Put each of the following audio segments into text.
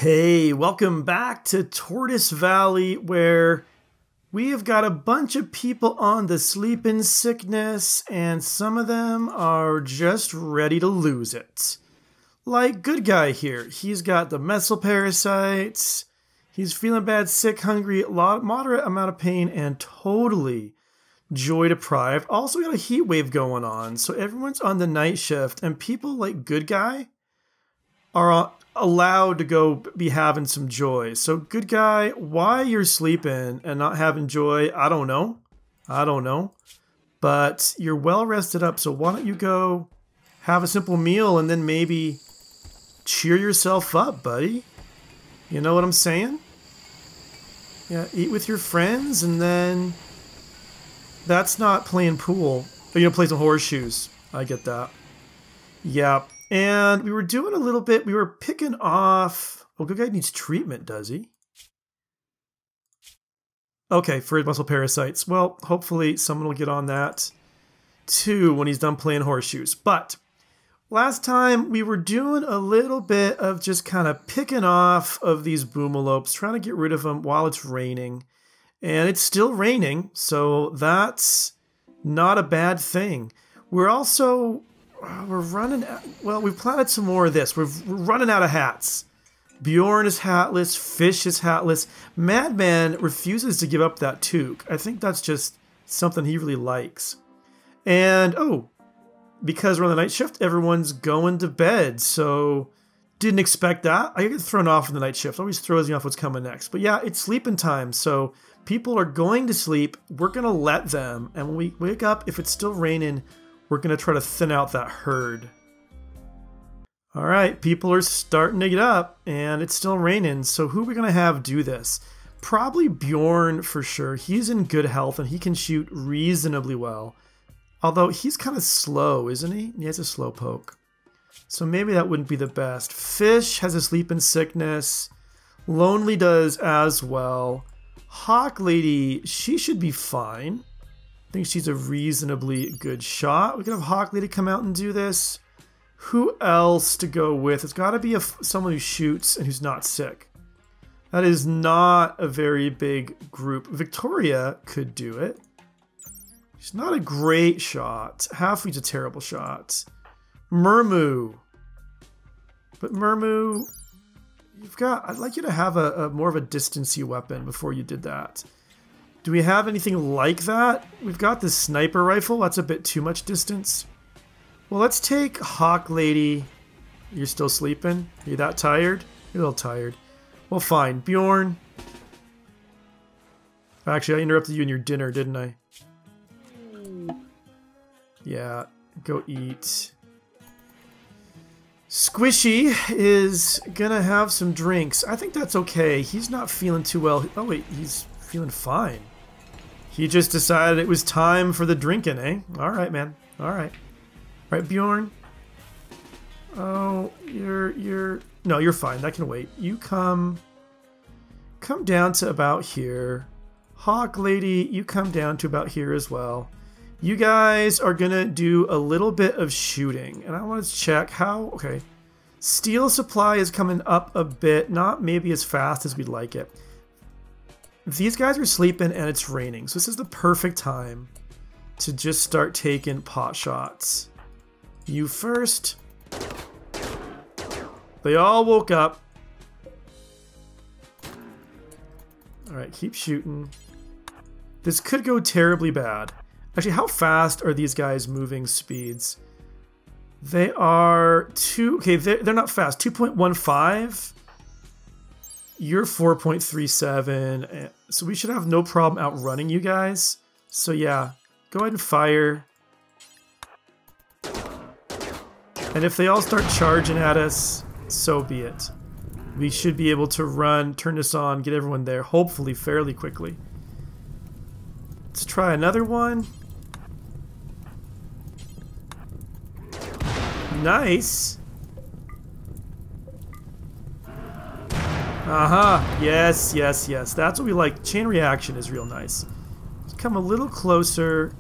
Hey, welcome back to Tortoise Valley, where we have got a bunch of people on the sleeping sickness, and some of them are just ready to lose it. Like Good Guy here, he's got the mesoparasites, he's feeling bad, sick, hungry, moderate amount of pain, and totally joy deprived. Also got a heat wave going on, so everyone's on the night shift, and people like Good Guy are allowed to go be having some joy. So Good Guy, why you're sleeping and not having joy, I don't know. But you're well rested up, so why don't you go have a simple meal and then maybe cheer yourself up, buddy. You know what I'm saying? Yeah, eat with your friends, and then that's not playing pool. Or you know, play some horseshoes. I get that. Yeah. And we were doing a little bit, we were picking off... Oh, Good Guy needs treatment, does he? Okay, for his muscle parasites. Well, hopefully someone will get on that too when he's done playing horseshoes. But last time we were doing a little bit of just kind of picking off of these Boomalopes, trying to get rid of them while it's raining. And it's still raining, so that's not a bad thing. We're also... We're running out. Well, we've planted some more of this. We're running out of hats. Bjorn is hatless. Fiish is hatless. Madman refuses to give up that toque. I think that's just something he really likes. And, oh, because we're on the night shift, everyone's going to bed. So, didn't expect that. I get thrown off in the night shift. Always throws me off what's coming next. But yeah, it's sleeping time. So, people are going to sleep. We're going to let them. And when we wake up, if it's still raining, we're going to try to thin out that herd. All right, people are starting to get up, and it's still raining, so who are we going to have do this? Probably Bjorn for sure. He's in good health, and he can shoot reasonably well. Although, he's kind of slow, isn't he? He has a slow poke. So maybe that wouldn't be the best. Fiish has a sleeping sickness. Lonely does as well. Hawklady, she should be fine. I think she's a reasonably good shot. We could have Hawklady come out and do this. Who else to go with? It's got to be someone who shoots and who's not sick. That is not a very big group. Victoria could do it. She's not a great shot. Halfweed's a terrible shot. Murmu. But Murmu, I'd like you to have a more of a distancy weapon before you did that. Do we have anything like that? We've got this sniper rifle. That's a bit too much distance. Well, let's take Hawklady. You're still sleeping? Are you that tired? You're a little tired. Well, fine. Bjorn. Actually, I interrupted you in your dinner, didn't I? Yeah, go eat. Squishy is gonna have some drinks. I think that's okay. He's not feeling too well. Oh, wait, he's feeling fine. He just decided it was time for the drinking, eh? Alright, man. Alright. Right, Bjorn? Oh, No, you're fine. That can wait. You come down to about here. Hawklady, you come down to about here as well. You guys are gonna do a little bit of shooting. And I want to check how... Okay. Steel supply is coming up a bit. Not maybe as fast as we'd like it. These guys are sleeping and it's raining, so this is the perfect time to just start taking pot shots. You first. They all woke up. Alright, keep shooting. This could go terribly bad. Actually, how fast are these guys moving speeds? They are okay, they're not fast. 2.15. You're 4.37, so we should have no problem outrunning you guys. So yeah, go ahead and fire. And if they all start charging at us, so be it. We should be able to run, turn this on, get everyone there, hopefully fairly quickly. Let's try another one. Nice. Aha, yes, yes, yes. That's what we like. Chain reaction is real nice. Let's come a little closer.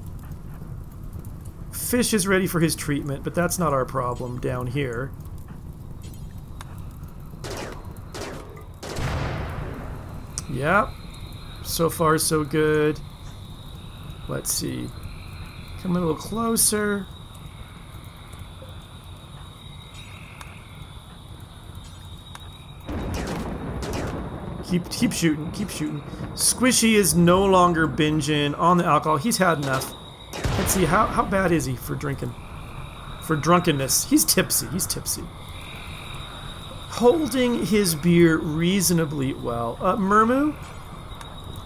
Fiish is ready for his treatment, but that's not our problem down here. Yep. So far, so good. Let's see. Come a little closer. Keep shooting, keep shooting. Squishy is no longer binging on the alcohol. He's had enough. Let's see, how bad is he for drinking? For drunkenness. He's tipsy, he's tipsy. Holding his beer reasonably well. Murmu,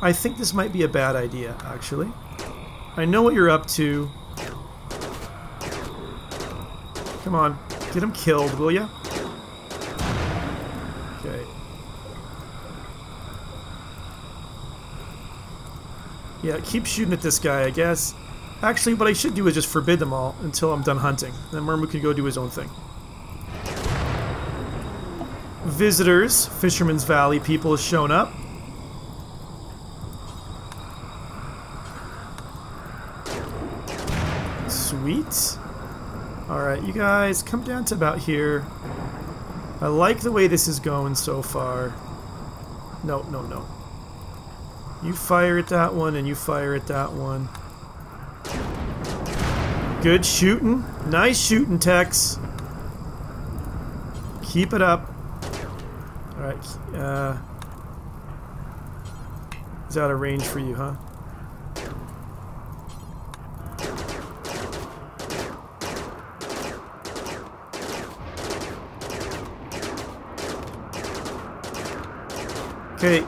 I think this might be a bad idea, actually. I know what you're up to. Come on, get him killed, will ya? Okay. Yeah, keep shooting at this guy, I guess. Actually, what I should do is just forbid them all until I'm done hunting. Then Murmu can go do his own thing. Visitors, Fisherman's Valley people have shown up. Sweet. Alright, you guys, come down to about here. I like the way this is going so far. No, no, no. You fire at that one, and you fire at that one. Good shooting. Nice shooting, Tex. Keep it up. Alright, is out of range for you, huh? Okay.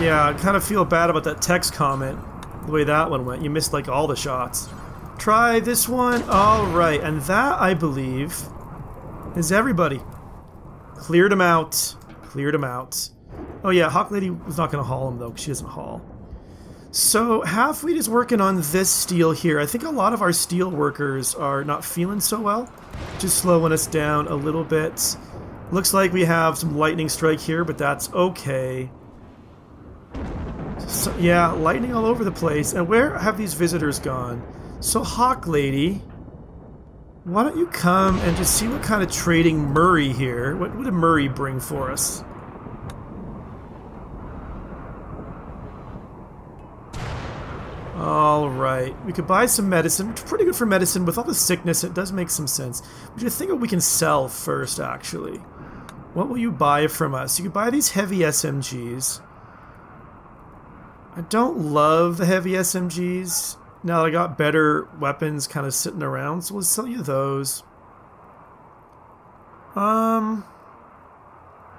Yeah, I kind of feel bad about that text comment, the way that one went. You missed, like, all the shots. Try this one. Alright, and that, I believe, is everybody. Cleared them out. Cleared them out. Oh yeah, Hawklady was not going to haul him, though, because she doesn't haul. So, Halfweed is working on this steel here. I think a lot of our steel workers are not feeling so well. Just slowing us down a little bit. Looks like we have some lightning strike here, but that's okay. So, yeah, lightning all over the place. And where have these visitors gone? So, Hawklady, why don't you come and just see what kind of trading Murray here? What did Murray bring for us? Alright, we could buy some medicine, which is pretty good for medicine. With all the sickness, it does make some sense. We should think what we can sell first, actually. What will you buy from us? You could buy these heavy SMGs. I don't love the heavy SMGs. Now that I got better weapons kind of sitting around, so we'll sell you those.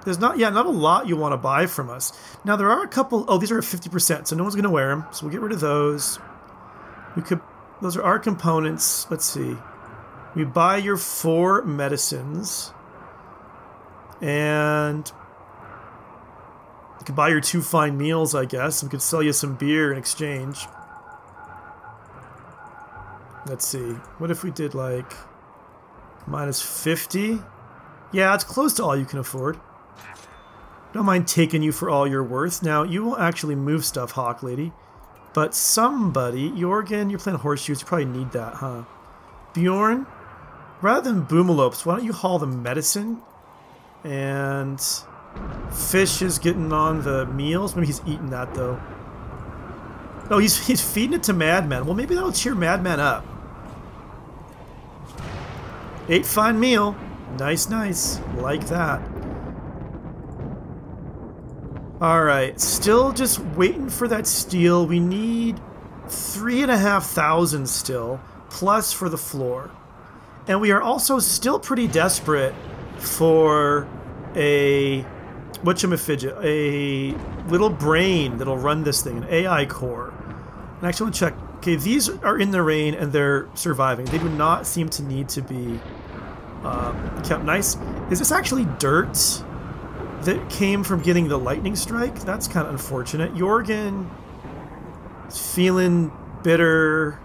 There's not a lot you want to buy from us. Now there are a couple. Oh, these are at 50%, so no one's gonna wear them. So we'll get rid of those. We could. Those are our components. Let's see. We buy your 4 medicines, and we could buy your 2 fine meals, I guess. We could sell you some beer in exchange. Let's see. What if we did like minus 50? Yeah, it's close to all you can afford. Don't mind taking you for all you're worth. Now, you will actually move stuff, Hawklady. But somebody, Joergen, you're playing horseshoes, you probably need that, huh? Bjorn, rather than Boomalopes, why don't you haul the medicine? And Fiish is getting on the meals. Maybe he's eating that, though. Oh, he's feeding it to Madman. Well, maybe that'll cheer Madman up. 8 fine meal. Nice, nice. Like that. Alright, still just waiting for that steel. We need 3,500 still, plus for the floor. And we are also still pretty desperate for a whatchamafidget, a little brain that'll run this thing, an AI core. And I actually want to check. Okay, these are in the rain and they're surviving. They do not seem to need to be kept nice. Is this actually dirt that came from getting the lightning strike? That's kind of unfortunate. Joergen is feeling bitter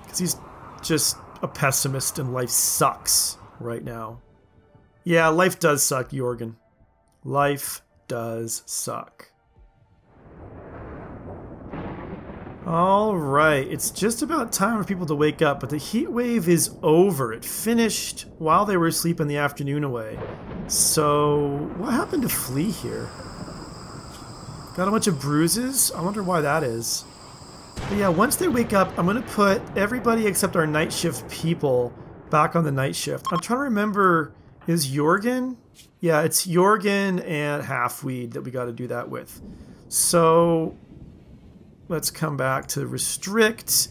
because he's just a pessimist and life sucks right now. Yeah, life does suck, Joergen. Life does suck. Alright, it's just about time for people to wake up, but the heat wave is over. It finished while they were asleep in the afternoon away. So, what happened to Flea here? Got a bunch of bruises. I wonder why that is. But yeah, once they wake up, I'm going to put everybody except our night shift people back on the night shift. I'm trying to remember, is Joergen? Yeah, it's Joergen and Halfweed that we got to do that with. So let's come back to restrict.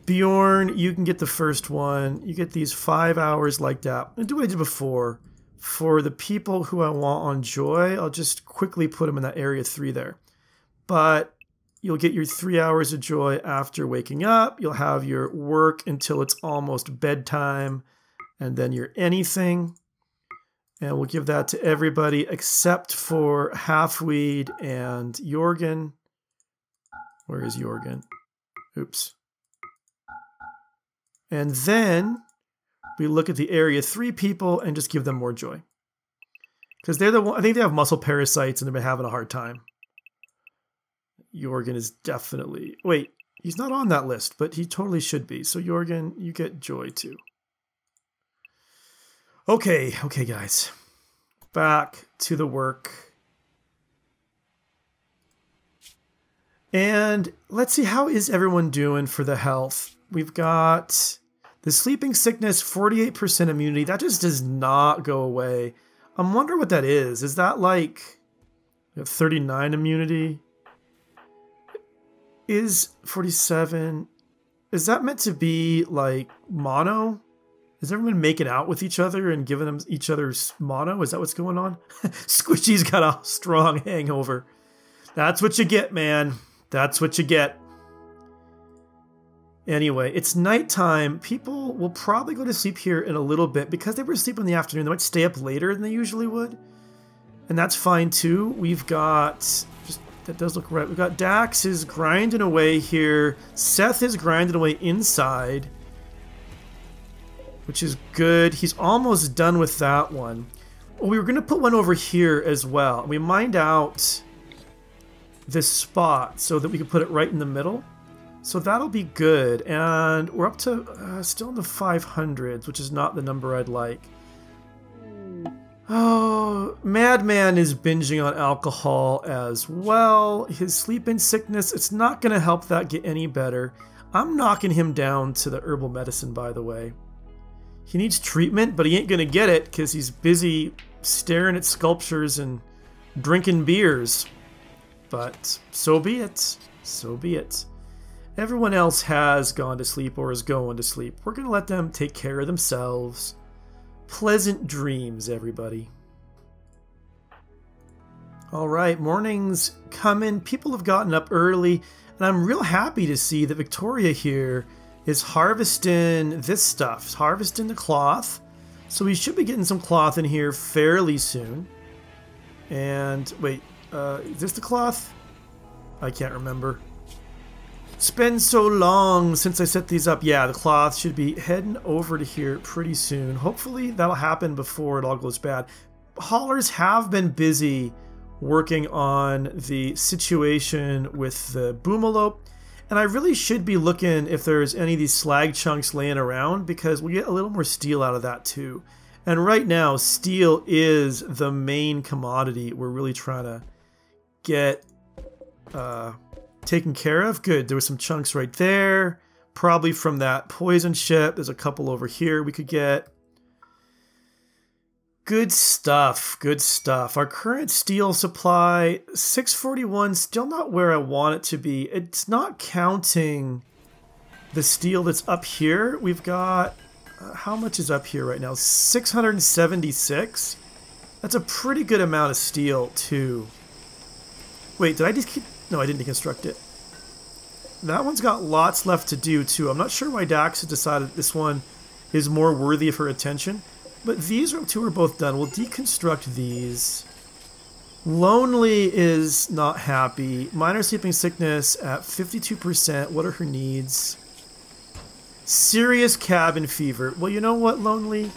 Bjorn, you can get the first one. You get these 5 hours like that. And do what I did before. For the people who I want on Joy, I'll just quickly put them in that area 3 there. But you'll get your 3 hours of joy after waking up. You'll have your work until it's almost bedtime. And then your anything. And we'll give that to everybody except for Halfweed and Joergen. Where is Joergen? Oops. And then we look at the area 3 people and just give them more joy. Because they're the one, I think they have muscle parasites and they've been having a hard time. Joergen is definitely... Wait, he's not on that list, but he totally should be. So Joergen, you get joy too. Okay, guys. Back to the work. And let's see, how is everyone doing for the health? We've got the sleeping sickness, 48% immunity. That just does not go away. I'm wondering what that is. Is that like 39 immunity? Is 47... Is that meant to be like mono? Is everyone making out with each other and giving them each other's mono? Is that what's going on? Squishy's got a strong hangover. That's what you get, man. That's what you get. Anyway, it's nighttime. People will probably go to sleep here in a little bit. Because they were asleep in the afternoon, they might stay up later than they usually would. And that's fine too. We've got... That does look right. We've got Daks is grinding away here. Seth is grinding away inside. Which is good. He's almost done with that one. Well, we were going to put one over here as well. We mined out this spot so that we could put it right in the middle. So that'll be good. And we're up to still in the 500s, which is not the number I'd like. Oh, Madman is binging on alcohol as well. His sleeping sickness, it's not going to help that get any better. I'm knocking him down to the herbal medicine, by the way. He needs treatment, but he ain't going to get it because he's busy staring at sculptures and drinking beers. But so be it. So be it. Everyone else has gone to sleep or is going to sleep. We're going to let them take care of themselves. Pleasant dreams, everybody. All right, morning's coming. People have gotten up early, and I'm real happy to see that Victoria here is harvesting this stuff, harvesting the cloth. So we should be getting some cloth in here fairly soon. And wait, is this the cloth? I can't remember. It's been so long since I set these up. Yeah, the cloth should be heading over to here pretty soon. Hopefully that'll happen before it all goes bad. Haulers have been busy working on the situation with the Boomalope. And I really should be looking if there's any of these slag chunks laying around because we get a little more steel out of that too. And right now, steel is the main commodity we're really trying to get taken care of. Good, there were some chunks right there. Probably from that poison ship. There's a couple over here we could get. Good stuff, good stuff. Our current steel supply, 641, still not where I want it to be. It's not counting the steel that's up here. We've got, how much is up here right now? 676? That's a pretty good amount of steel, too. Wait, did I just keep... No, I didn't deconstruct it. That one's got lots left to do, too. I'm not sure why Daks has decided this one is more worthy of her attention. But these two are both done. We'll deconstruct these. Lonely is not happy. Minor sleeping sickness at 52%. What are her needs? Serious cabin fever. Well, you know what, Lonely?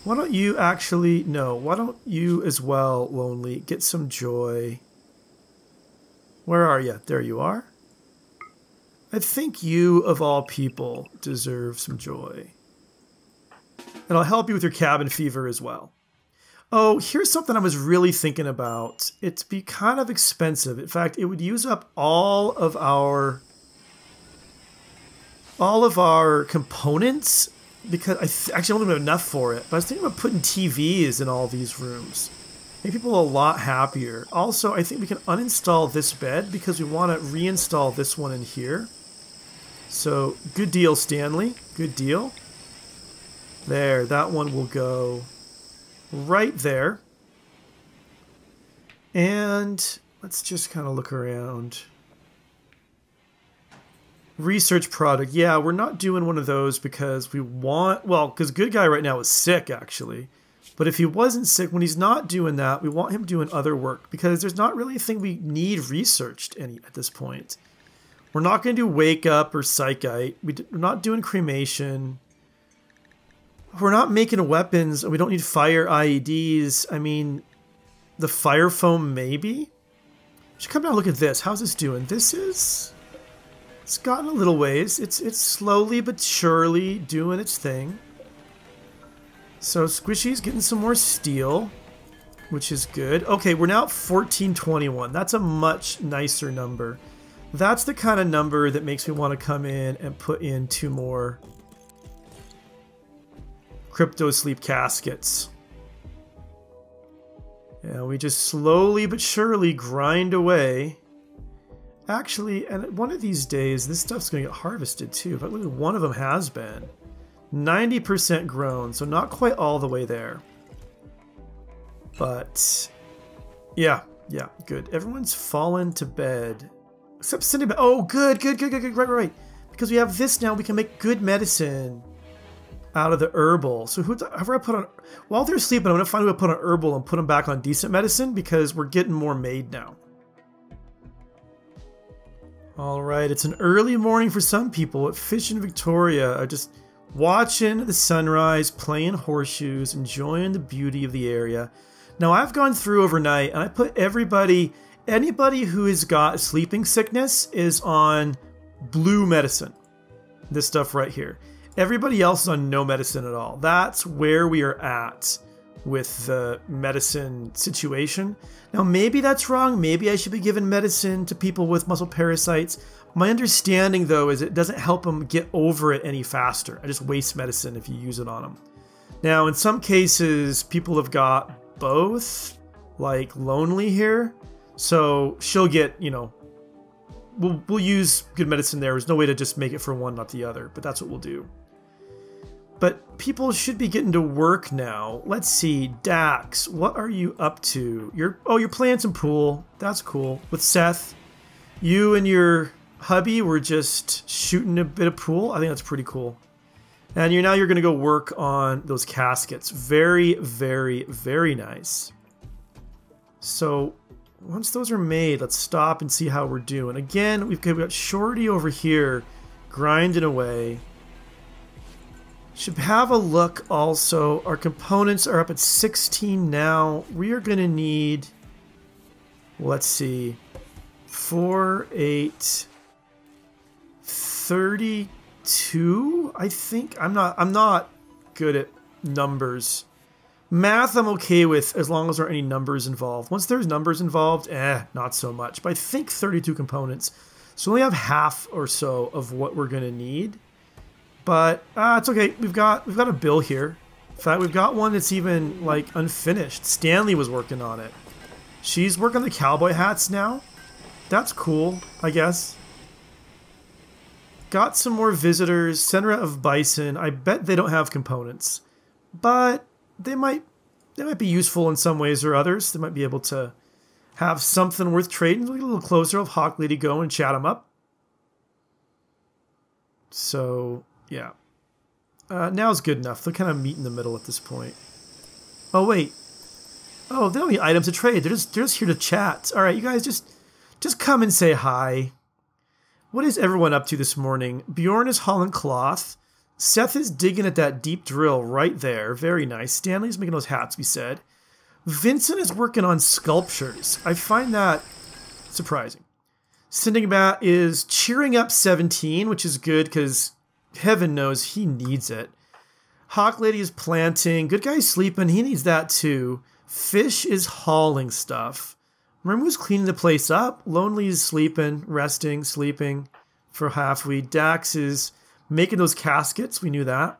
Why don't you actually... No, why don't you as well, Lonely, get some joy? Where are you? There you are. I think you, of all people, deserve some joy. And I'll help you with your cabin fever as well. Oh, here's something I was really thinking about. It'd be kind of expensive. In fact, it would use up all of our components because actually I don't have enough for it. But I was thinking about putting TVs in all these rooms. Make people a lot happier. Also, I think we can uninstall this bed because we want to reinstall this one in here. So, good deal, Stanley. Good deal. There, that one will go right there. And let's just kind of look around. Research product. Yeah, we're not doing one of those because we want... Well, because Good Guy right now is sick, actually. But if he wasn't sick, when he's not doing that, we want him doing other work. Because there's not really anything we need researched at this point. We're not going to do Wake Up or Psychite. We're not doing Cremation. We're not making weapons. We don't need fire IEDs. I mean, the fire foam maybe? We should come down and look at this. How's this doing? This is... It's gotten a little ways. It's slowly but surely doing its thing. So Squishy's getting some more steel, which is good. Okay, we're now at 1421. That's a much nicer number. That's the kind of number that makes me want to come in and put in 2 more Crypto Sleep caskets. Yeah, we just slowly but surely grind away. Actually, and one of these days, this stuff's going to get harvested too. But look, one of them has been. 90% grown, so not quite all the way there. But, yeah, good. Everyone's fallen to bed. Except Sindingbat. Oh, good. Right. Because we have this now, we can make good medicine out of the herbal. So whoever I put on... While they're sleeping, I'm going to find who I put on herbal and put them back on decent medicine because we're getting more made now. Alright, it's an early morning for some people at Fiish and Victoria are just watching the sunrise, playing horseshoes, enjoying the beauty of the area. Now I've gone through overnight and I put anybody who has got sleeping sickness is on blue medicine. This stuff right here. Everybody else is on no medicine at all. That's where we are at with the medicine situation. Now maybe that's wrong, maybe I should be giving medicine to people with muscle parasites. My understanding though is it doesn't help them get over it any faster. I just waste medicine if you use it on them. Now in some cases people have got both, like Lonely here, so she'll get, you know, we'll use good medicine there. There's no way to just make it for one not the other, but that's what we'll do. But people should be getting to work now. Let's see, Daks, what are you up to? You're playing some pool. That's cool. With Seth, you and your hubby were just shooting a bit of pool. I think that's pretty cool. And you're going to go work on those caskets. Very, very, very nice. So once those are made, let's stop and see how we're doing. Again, we've got Shorty over here grinding away. Should have a look also. Our components are up at 16 now. We are going to need, let's see, 4, 8, 32, I think. I'm not good at numbers. Math I'm okay with as long as there aren't any numbers involved. Once there's numbers involved, not so much. But I think 32 components. So we only have half or so of what we're going to need. But it's okay. We've got a bill here. In fact, we've got one that's even like unfinished. Stanley was working on it. She's working the cowboy hats now. That's cool, I guess. Got some more visitors. Senra of Bison. I bet they don't have components, but they might be useful in some ways or others. They might be able to have something worth trading. We'll get a little closer. Of Hawklady go and chat them up. So. Yeah. Now's good enough. They'll kind of meet in the middle at this point. Oh, wait. Oh, they don't need items to trade. They're just here to chat. All right, you guys just come and say hi. What is everyone up to this morning? Bjorn is hauling cloth. Seth is digging at that deep drill right there. Very nice. Stanley's making those hats, we said. Vincent is working on sculptures. I find that surprising. Sindingbat is cheering up 17, which is good because... heaven knows he needs it. Hawklady is planting. Good Guy's sleeping. He needs that too. Fiish is hauling stuff. Murmu's cleaning the place up. Lonely is sleeping, resting, sleeping for Halfweed. Daks is making those caskets. We knew that.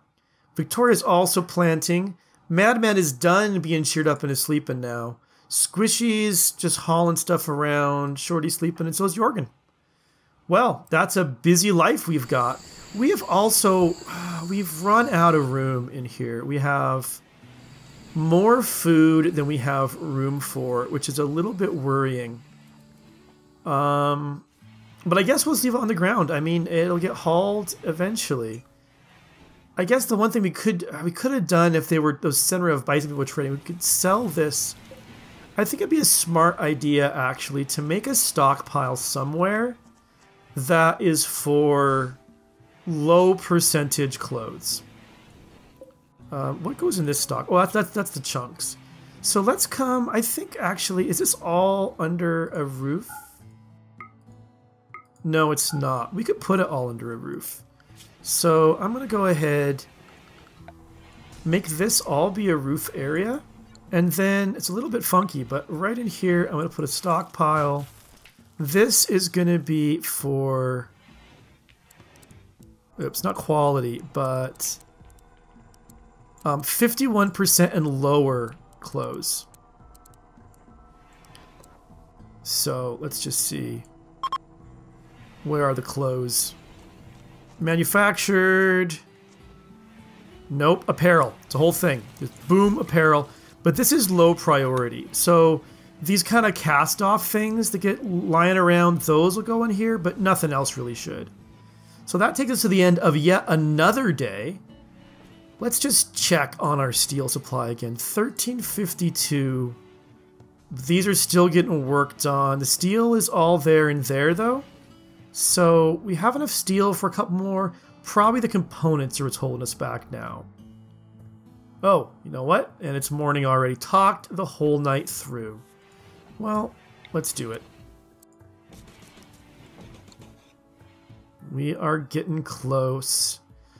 Victoria's also planting. Madman is done being cheered up and is sleeping now. Squishy's just hauling stuff around. Shorty's sleeping, and so is Joergen. Well, that's a busy life we've got. We have also, we've run out of room in here. We have more food than we have room for, which is a little bit worrying. But I guess we'll leave it on the ground. I mean, it'll get hauled eventually. I guess the one thing we could have done if they were those center of bison people trading, we could sell this. I think it'd be a smart idea actually to make a stockpile somewhere that is for low percentage clothes. What goes in this stock? Oh, that's the chunks. So let's come. I think actually, is this all under a roof? No, it's not. We could put it all under a roof. So I'm going to go ahead, make this all be a roof area. And then it's a little bit funky, but right in here, I'm going to put a stockpile. This is going to be for, oops, not quality, but 51% and lower clothes. So let's just see. Where are the clothes? Manufactured. Nope, apparel. It's a whole thing. Just boom, apparel. But this is low priority. So these kind of cast-off things that get lying around, those will go in here, but nothing else really should. So that takes us to the end of yet another day. Let's just check on our steel supply again. 1352. These are still getting worked on. The steel is all there and there, though. So we have enough steel for a couple more. Probably the components are what's holding us back now. Oh, you know what? And it's morning already. Talked the whole night through. Well, let's do it. We are getting close.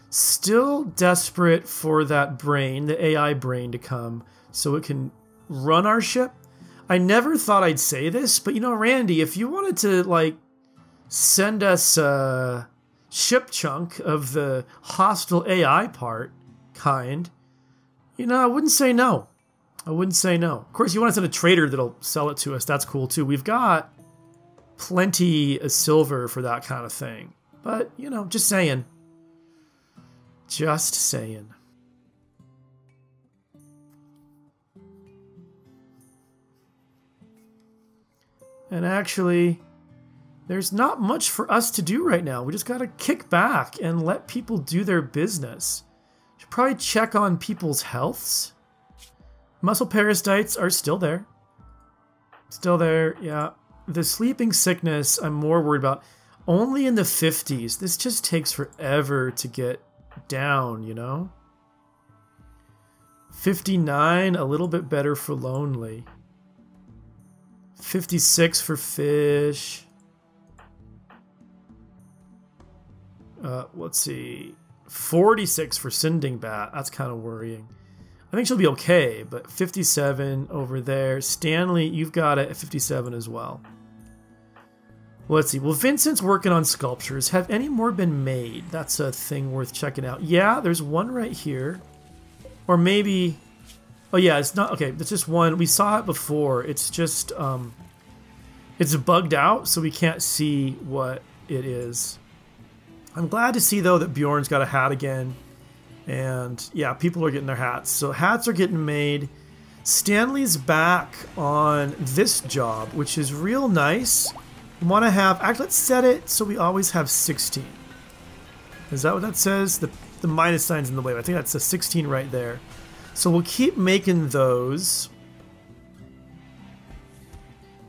Still desperate for that brain, the AI brain, to come so it can run our ship. I never thought I'd say this, but you know, Randy, if you wanted to, like, send us a ship chunk of the hostile AI part, you know, I wouldn't say no. I wouldn't say no. Of course, you want to send a trader that'll sell it to us. That's cool, too. We've got plenty of silver for that kind of thing. But, you know, just saying. Just saying. And actually, there's not much for us to do right now. We just got to kick back and let people do their business. Should probably check on people's healths. Muscle parasites are still there. Still there, yeah. The sleeping sickness, I'm more worried about. Only in the 50s. This just takes forever to get down, you know? 59, a little bit better for Lonely. 56 for Fiish. Let's see. 46 for Sindingbat. That's kind of worrying. I think she'll be okay, but 57 over there. Stanley, you've got it at 57 as well. Let's see. Well, Vincent's working on sculptures. Have any more been made? That's a thing worth checking out. Yeah, there's one right here. Or maybe... Oh, yeah, it's not... Okay, it's just one. We saw it before. It's just... It's bugged out, so we can't see what it is. I'm glad to see, though, that Bjorn's got a hat again. And, yeah, people are getting their hats. So hats are getting made. Stanley's back on this job, which is real nice. We want to have... Actually, let's set it so we always have 16. Is that what that says? The minus sign's in the way. I think that's a 16 right there. So we'll keep making those.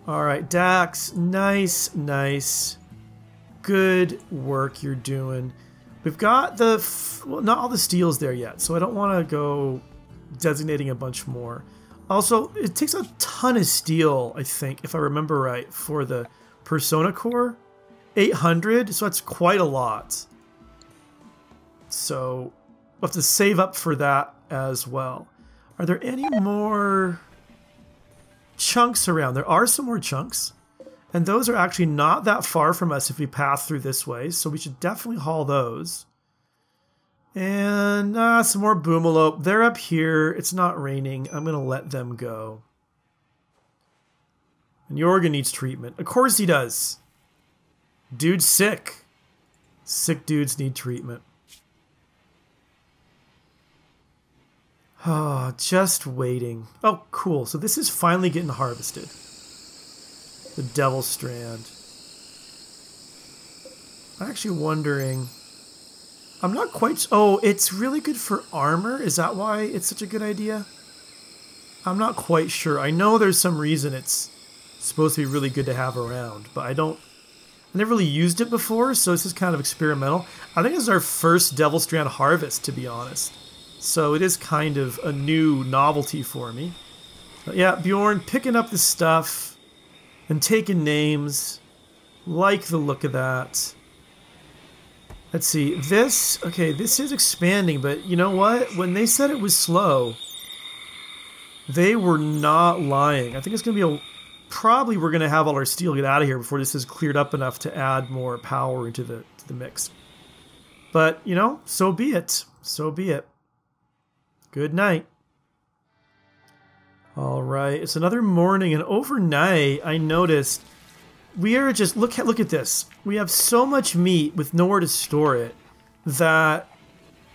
All right, Daks. Nice, nice. Good work you're doing. We've got the... Well, not all the steel's there yet, so I don't want to go designating a bunch more. Also, it takes a ton of steel, I think, if I remember right, for the Persona Core. 800, so that's quite a lot. So we'll have to save up for that as well. Are there any more chunks around. There are some more chunks. And those are actually not that far from us if we pass through this way. So we should definitely haul those. And some more Boomalope. They're up here. It's not raining. I'm going to let them go. And Joergen needs treatment. Of course he does. Dude's sick. Sick dudes need treatment. Oh, just waiting. Oh, cool. So this is finally getting harvested. The Devil Strand. I'm actually wondering... I'm not quite... Oh, it's really good for armor? Is that why it's such a good idea? I'm not quite sure. I know there's some reason it's supposed to be really good to have around, but I never really used it before, so this is kind of experimental. I think this is our first Devil Strand harvest, to be honest. So it is kind of a new novelty for me. But yeah, Bjorn picking up the stuff and taking names. Like the look of that. Let's see, okay, this is expanding, but you know what? When they said it was slow, they were not lying. I think it's going to be probably we're going to have all our steel get out of here before this is cleared up enough to add more power into the mix. But, you know, so be it. So be it. Good night. All right, it's another morning, and overnight I noticed we are just, look at this. We have so much meat with nowhere to store it that,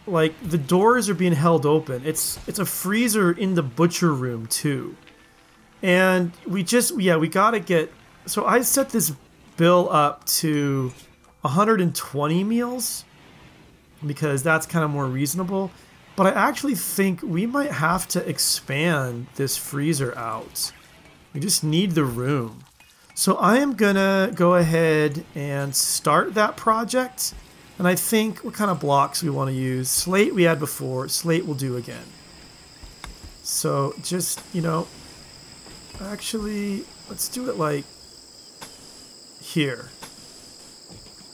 like, the doors are being held open. It's a freezer in the butcher room too. And we gotta get, so I set this bill up to 120 meals because that's kind of more reasonable. But I actually think we might have to expand this freezer out. We just need the room. So I am gonna go ahead and start that project. And I think what kind of blocks we want to use. Slate we had before, slate we'll do again. So just, you know, actually, let's do it like here.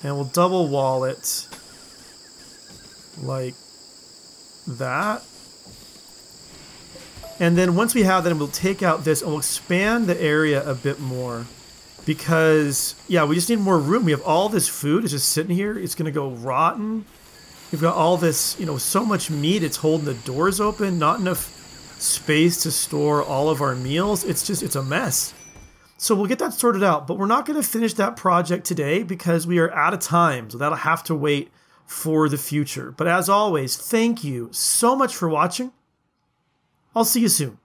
And we'll double wall it like that. And then once we have that, we'll take out this and we'll expand the area a bit more. Because, yeah, we just need more room. We have all this food. It's just sitting here. It's going to go rotten. We've got all this, you know, so much meat. It's holding the doors open. Not enough space to store all of our meals. It's a mess. So we'll get that sorted out. But we're not going to finish that project today because we are out of time. So that'll have to wait for the future. But as always, thank you so much for watching. I'll see you soon.